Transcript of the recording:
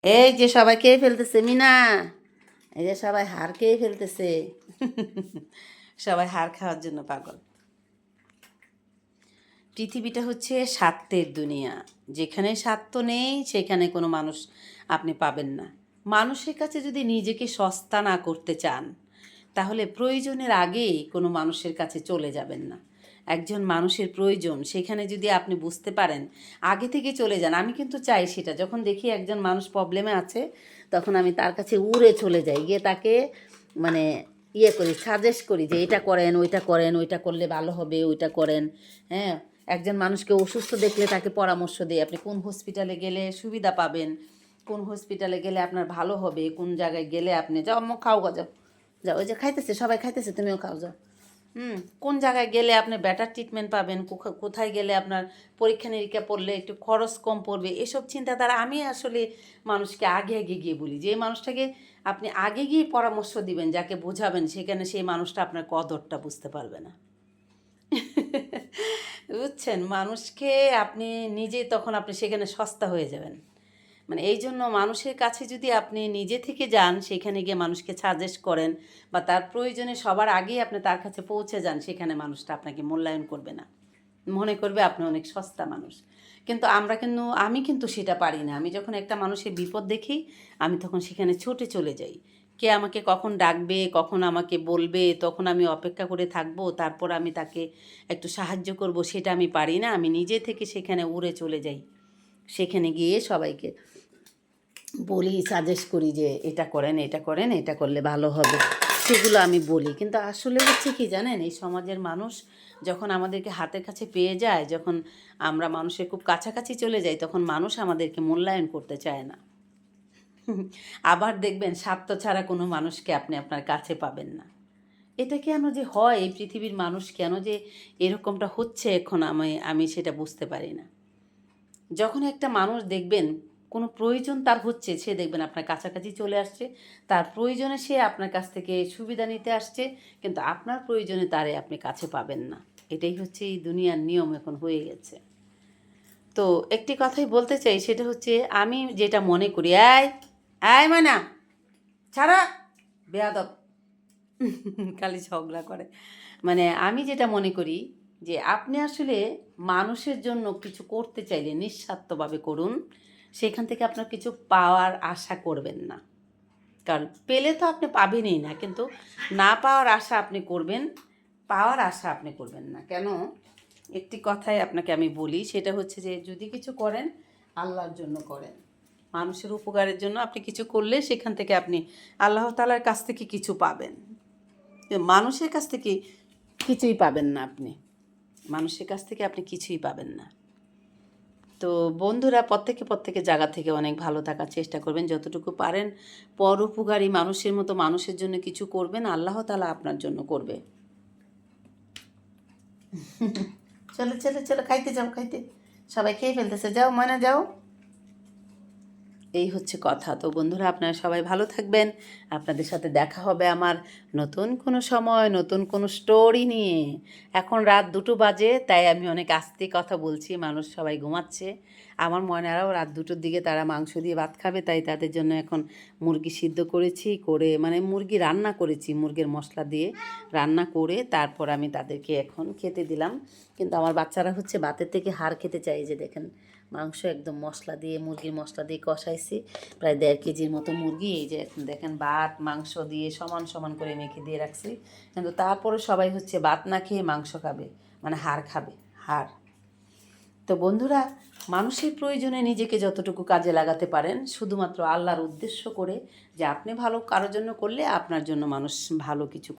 এই যে সবাই খেয়ে ফেলতেছে মিনা, এই যে সবাই হাড় খেয়ে ফেলতেছে। সবাই হাড় খাওয়ার জন্য পাগল। পৃথিবীটা হচ্ছে স্বার্থের দুনিয়া। যেখানে স্বার্থ নেই সেখানে কোনো মানুষ আপনি পাবেন না। মানুষের কাছে যদি নিজেকে সস্তা না করতে চান তাহলে প্রয়োজনের আগেই কোনো মানুষের কাছে চলে যাবেন না। একজন মানুষের প্রয়োজন সেখানে যদি আপনি বুঝতে পারেন আগে থেকে চলে যান। আমি কিন্তু চাই সেটা, যখন দেখি একজন মানুষ প্রবলেমে আছে তখন আমি তার কাছে উড়ে চলে যাই, গিয়ে তাকে মানে করি, সাজেস্ট করি যে এটা করেন, ওইটা করেন, ওইটা করলে ভালো হবে, ওইটা করেন। হ্যাঁ, একজন মানুষকে অসুস্থ দেখলে তাকে পরামর্শ দিই, আপনি কোন হসপিটালে গেলে সুবিধা পাবেন, কোন হসপিটালে গেলে আপনার ভালো হবে, কোন জায়গায় গেলে আপনি যাও আম্মু খাও গো, যাও যাও, ওই যে খাইতেছে সবাই খাইতেছে, তুমিও খাও যাও। কোন জায়গায় গেলে আপনি বেটার ট্রিটমেন্ট পাবেন, কোথায় গেলে আপনার পরীক্ষা নিরীক্ষা পড়লে একটু খরচ কম পড়বে, এসব চিন্তাধারা আমি আসলে মানুষকে আগে আগে গিয়ে বলি। যে মানুষটাকে আপনি আগে গিয়ে পরামর্শ দিবেন, যাকে বোঝাবেন, সেখানে সেই মানুষটা আপনার কদরটা বুঝতে পারবে না। বুঝছেন, মানুষকে আপনি নিজেই তখন আপনি সেখানে সস্তা হয়ে যাবেন। মানে এই জন্য মানুষের কাছে যদি আপনি নিজে থেকে যান, সেখানে গিয়ে মানুষকে সাজেস্ট করেন বা তার প্রয়োজনে সবার আগেই আপনি তার কাছে পৌঁছে যান, সেখানে মানুষটা আপনাকে মূল্যায়ন করবে না, মনে করবে আপনি অনেক সস্তা মানুষ। কিন্তু আমি কিন্তু সেটা পারি না। আমি যখন একটা মানুষের বিপদ দেখি আমি তখন সেখানে ছুটে চলে যাই। কে আমাকে কখন ডাকবে, কখন আমাকে বলবে, তখন আমি অপেক্ষা করে থাকবো, তারপর আমি তাকে একটু সাহায্য করব, সেটা আমি পারি না। আমি নিজে থেকে সেখানে উড়ে চলে যাই, সেখানে গিয়ে সবাইকে বলি, সাজেস্ট করি যে এটা করেন, এটা করেন, এটা করলে ভালো হবে, সেগুলো আমি বলি। কিন্তু আসলে হচ্ছে কি জানেন, এই সমাজের মানুষ যখন আমাদেরকে হাতের কাছে পেয়ে যায়, যখন আমরা মানুষের খুব কাছাকাছি চলে যাই, তখন মানুষ আমাদেরকে মূল্যায়ন করতে চায় না। আবার দেখবেন স্বার্থ ছাড়া কোনো মানুষকে আপনি আপনার কাছে পাবেন না। এটা কেন যে হয়, এই পৃথিবীর মানুষ কেন যে এরকমটা হচ্ছে এখন আমি সেটা বুঝতে পারি না। যখন একটা মানুষ দেখবেন কোনো প্রয়োজন তার হচ্ছে, সে দেখবেন আপনার কাছাকাছি চলে আসছে, তার প্রয়োজনে সে আপনার কাছ থেকে সুবিধা নিতে আসছে, কিন্তু আপনার প্রয়োজনে তারে আপনি কাছে পাবেন না। এটাই হচ্ছে এই দুনিয়ার নিয়ম এখন হয়ে গেছে। তো একটি কথাই বলতে চাই, সেটা হচ্ছে আমি যেটা মনে করি, আয় আয় মানা ছাড়া বেয়াদব, খালি ঝগড়া করে। মানে আমি যেটা মনে করি যে আপনি আসলে মানুষের জন্য কিছু করতে চাইলে নিঃস্বার্থভাবে করুন, সেখান থেকে আপনার কিছু পাওয়ার আশা করবেন না। কারণ পেলে তো আপনি পাবেনই না, কিন্তু না পাওয়ার আশা আপনি করবেন, পাওয়ার আশা আপনি করবেন না। কেন, একটি কথাই আপনাকে আমি বলি, সেটা হচ্ছে যে যদি কিছু করেন আল্লাহর জন্য করেন, মানুষের উপকারের জন্য আপনি কিছু করলে সেখান থেকে আপনি আল্লাহ তাআলার কাছ থেকে কিছু পাবেন। মানুষের কাছ থেকে কিছুই পাবেন না, আপনি মানুষের কাছ থেকে আপনি কিছুই পাবেন না। তো বন্ধুরা, প্রত্যেকে জায়গা থেকে অনেক ভালো থাকার চেষ্টা করবেন, যতটুকু পারেন পরোপকারী মানুষের মতো মানুষের জন্য কিছু করবেন, আল্লাহ তাআলা আপনার জন্য করবে। চলো চলো চলো, খাইতে যাও, খাইতে সবাই খেয়ে ফেলতেছে, যাও ময়না যাও। এই হচ্ছে কথা। তো বন্ধুরা, আপনারা সবাই ভালো থাকবেন। আপনাদের সাথে দেখা হবে আমার নতুন কোনো সময়, নতুন কোনো স্টোরি নিয়ে। এখন রাত 2টো বাজে, তাই আমি অনেক আস্তে কথা বলছি, মানুষ সবাই ঘুমাচ্ছে। আমার ময়নারাও রাত 2টোর দিকে তারা মাংস দিয়ে ভাত খাবে, তাই তাদের জন্য এখন মুরগি সিদ্ধ করেছি, করে মানে মুরগি রান্না করেছি, মুরগির মশলা দিয়ে রান্না করে তারপর আমি তাদেরকে এখন খেতে দিলাম। কিন্তু আমার বাচ্চারা হচ্ছে ভাতের থেকে হাড় খেতে চাই। যে দেখেন, মাংস একদম মশলা দিয়ে, মুরগির মশলা দিয়ে কষাইছি, প্রায় 1.5 কেজির মতো মুরগি। এই যে এখন দেখেন ভাত মাংস দিয়ে সমান সমান করে মেখে দিয়ে রাখছি, কিন্তু তারপরে সবাই হচ্ছে ভাত না খেয়ে মাংস খাবে, মানে হাড় খাবে, হাড়। তো বন্ধুরা, মানুষের প্রয়োজনে নিজেকে যতটুকু কাজে লাগাতে পারেন, শুধুমাত্র আল্লাহর উদ্দেশ্য করে, যে আপনি ভালো কারোর জন্য করলে আপনার জন্য মানুষ ভালো কিছু